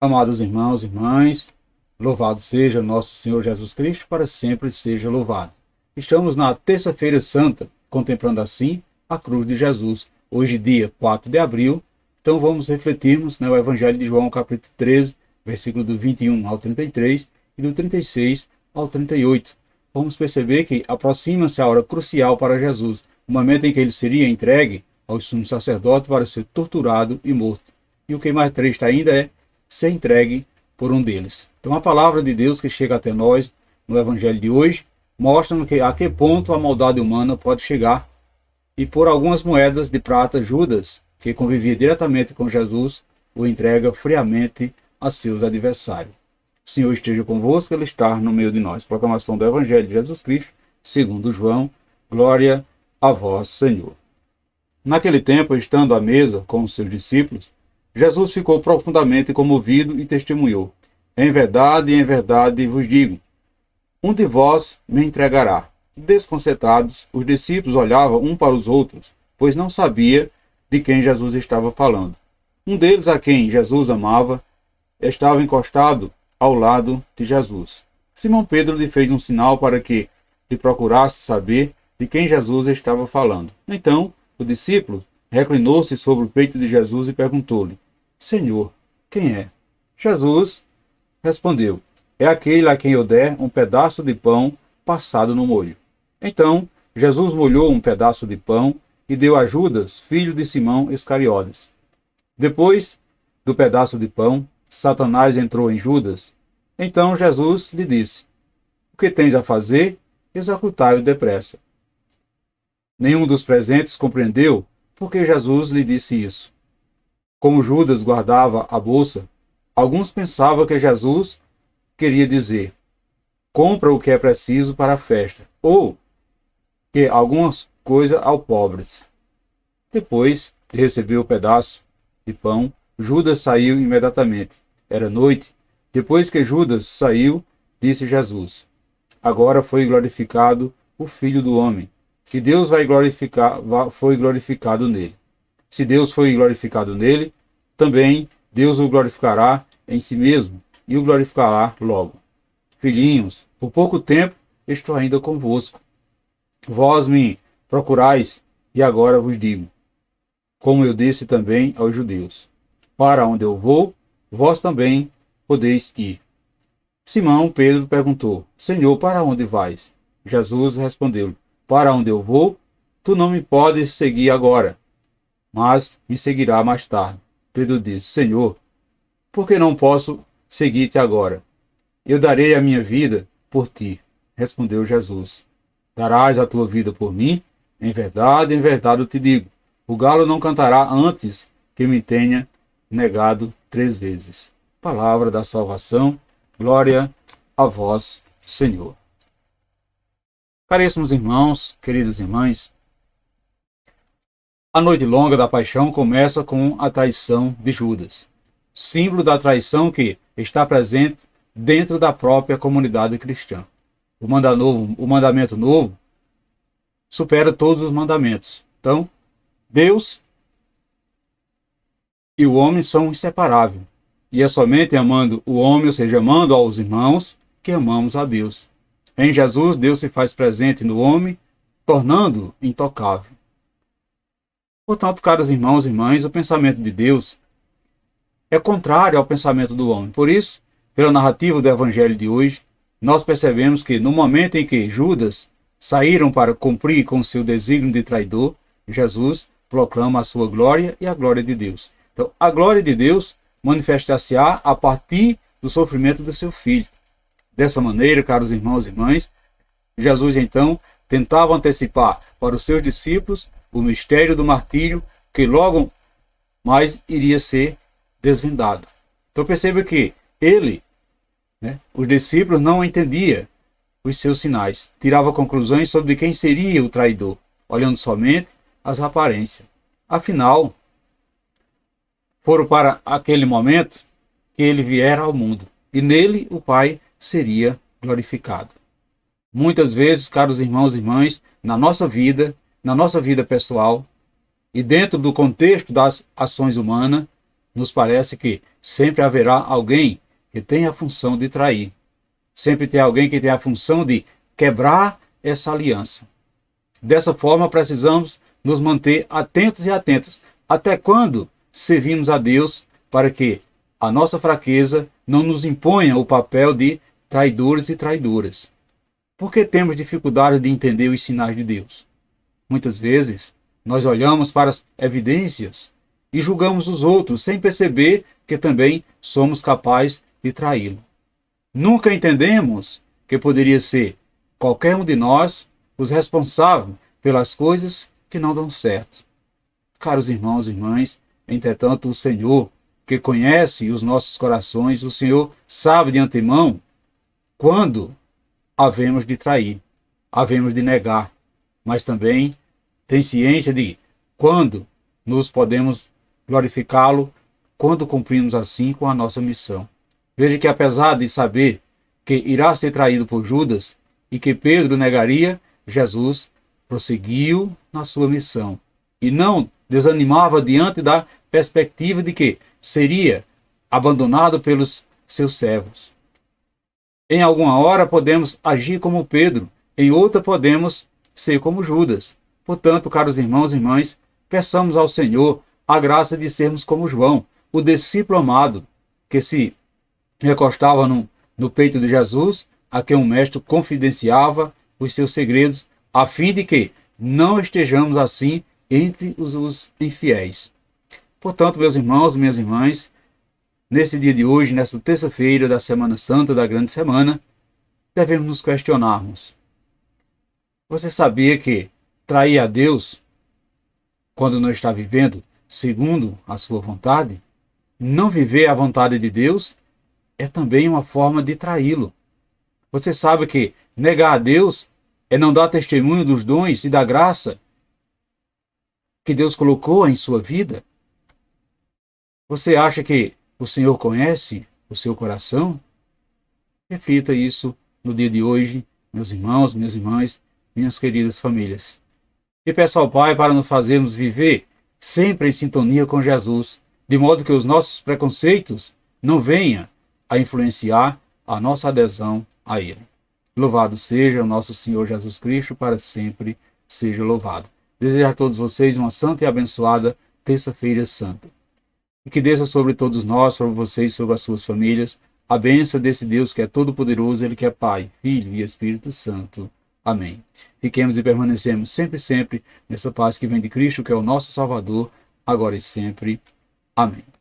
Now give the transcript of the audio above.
Amados irmãos e irmãs, louvado seja nosso Senhor Jesus Cristo, para sempre seja louvado. Estamos na Terça-feira Santa, contemplando assim a cruz de Jesus. Hoje, dia 4 de abril, então vamos refletirmos no Evangelho de João, capítulo 13, versículo do 21 ao 33 e do 36 ao 38. Vamos perceber que aproxima-se a hora crucial para Jesus, o momento em que ele seria entregue ao sumo sacerdote para ser torturado e morto. E o que mais triste ainda é ser entregue por um deles. Então a palavra de Deus que chega até nós no Evangelho de hoje mostra a que ponto a maldade humana pode chegar. E por algumas moedas de prata, Judas, que convivia diretamente com Jesus, o entrega friamente a seus adversários. O Senhor esteja convosco, Ele está no meio de nós. Proclamação do Evangelho de Jesus Cristo, segundo João. Glória a vós, Senhor. Naquele tempo, estando à mesa com os seus discípulos, Jesus ficou profundamente comovido e testemunhou: em verdade vos digo, um de vós me entregará. Desconcertados, os discípulos olhavam um para os outros, pois não sabia de quem Jesus estava falando. Um deles, a quem Jesus amava, estava encostado ao lado de Jesus. Simão Pedro lhe fez um sinal para que lhe procurasse saber de quem Jesus estava falando. Então, o discípulo reclinou-se sobre o peito de Jesus e perguntou-lhe: Senhor, quem é? Jesus respondeu: é aquele a quem eu der um pedaço de pão passado no molho. Então, Jesus molhou um pedaço de pão e deu a Judas, filho de Simão Iscariotes. Depois do pedaço de pão, Satanás entrou em Judas. Então Jesus lhe disse: o que tens a fazer? Executai-o depressa. Nenhum dos presentes compreendeu por que Jesus lhe disse isso. Como Judas guardava a bolsa, alguns pensavam que Jesus queria dizer: compra o que é preciso para a festa, ou que algumas coisas aos pobres. Depois de receber o pedaço de pão, Judas saiu imediatamente. Era noite. Depois que Judas saiu, disse Jesus: agora foi glorificado o Filho do Homem, e Deus foi glorificado nele. Se Deus foi glorificado nele, também Deus o glorificará em si mesmo, e o glorificará logo. Filhinhos, por pouco tempo estou ainda convosco. Vós me procurais, e agora vos digo, como eu disse também aos judeus: para onde eu vou, vós também podeis ir. Simão Pedro perguntou: Senhor, para onde vais? Jesus respondeu: para onde eu vou, tu não me podes seguir agora, mas me seguirá mais tarde. Pedro disse: Senhor, por que não posso seguir-te agora? Eu darei a minha vida por ti. Respondeu Jesus: darás a tua vida por mim? Em verdade eu te digo, o galo não cantará antes que me tenha negado 3 vezes. Palavra da salvação, glória a vós, Senhor. Caríssimos irmãos, queridas irmãs, a noite longa da paixão começa com a traição de Judas, símbolo da traição que está presente dentro da própria comunidade cristã. O mandamento novo supera todos os mandamentos. Então, Deus e o homem são inseparáveis. E é somente amando o homem, ou seja, amando aos irmãos, que amamos a Deus. Em Jesus, Deus se faz presente no homem, tornando-o intocável. Portanto, caros irmãos e irmãs, o pensamento de Deus é contrário ao pensamento do homem. Por isso, pela narrativa do Evangelho de hoje, nós percebemos que no momento em que Judas saíram para cumprir com seu desígnio de traidor, Jesus proclama a sua glória e a glória de Deus. Então, a glória de Deus manifestar-se-á a partir do sofrimento do seu filho. Dessa maneira, caros irmãos e irmãs, Jesus então tentava antecipar para os seus discípulos o mistério do martírio, que logo mais iria ser desvendado. Então perceba que os discípulos não entendiam os seus sinais, tirava conclusões sobre quem seria o traidor, olhando somente as aparências. Afinal, foram para aquele momento que ele viera ao mundo, e nele o Pai seria glorificado. Muitas vezes, caros irmãos e irmãs, na nossa vida pessoal, e dentro do contexto das ações humanas, nos parece que sempre haverá alguém que tem a função de trair. Sempre tem alguém que tem a função de quebrar essa aliança. Dessa forma, precisamos nos manter atentos e atentas. Até quando servimos a Deus para que a nossa fraqueza não nos imponha o papel de traidores e traidoras? Por que temos dificuldade de entender os sinais de Deus? Muitas vezes, nós olhamos para as evidências e julgamos os outros sem perceber que também somos capazes de traí-lo. Nunca entendemos que poderia ser qualquer um de nós os responsáveis pelas coisas que não dão certo. Caros irmãos e irmãs, entretanto, o Senhor, que conhece os nossos corações, o Senhor sabe de antemão quando havemos de trair, havemos de negar, mas também tem ciência de quando nos podemos glorificá-lo, quando cumprimos assim com a nossa missão. Veja que apesar de saber que irá ser traído por Judas e que Pedro negaria, Jesus prosseguiu na sua missão e não desanimava diante da perspectiva de que seria abandonado pelos seus servos. Em alguma hora podemos agir como Pedro, em outra podemos ser como Judas. Portanto, caros irmãos e irmãs, peçamos ao Senhor a graça de sermos como João, o discípulo amado, que se recostava no peito de Jesus, a quem o Mestre confidenciava os seus segredos, a fim de que não estejamos assim entre os infiéis. Portanto, meus irmãos, minhas irmãs, nesse dia de hoje, nesta terça-feira da Semana Santa, da Grande Semana, devemos nos questionarmos. Você sabia que trair a Deus, quando não está vivendo segundo a sua vontade, não viver a vontade de Deus, é também uma forma de traí-lo. Você sabe que negar a Deus é não dar testemunho dos dons e da graça que Deus colocou em sua vida? Você acha que o Senhor conhece o seu coração? Reflita isso no dia de hoje, meus irmãos, minhas irmãs, minhas queridas famílias. E peço ao Pai para nos fazermos viver sempre em sintonia com Jesus, de modo que os nossos preconceitos não venham a influenciar a nossa adesão a Ele. Louvado seja o nosso Senhor Jesus Cristo, para sempre seja louvado. Desejo a todos vocês uma santa e abençoada Terça-feira Santa. E que desça sobre todos nós, sobre vocês, sobre as suas famílias, a bênção desse Deus que é todo-poderoso, Ele que é Pai, Filho e Espírito Santo. Amém. Fiquemos e permanecemos sempre, sempre nessa paz que vem de Cristo, que é o nosso Salvador, agora e sempre. Amém.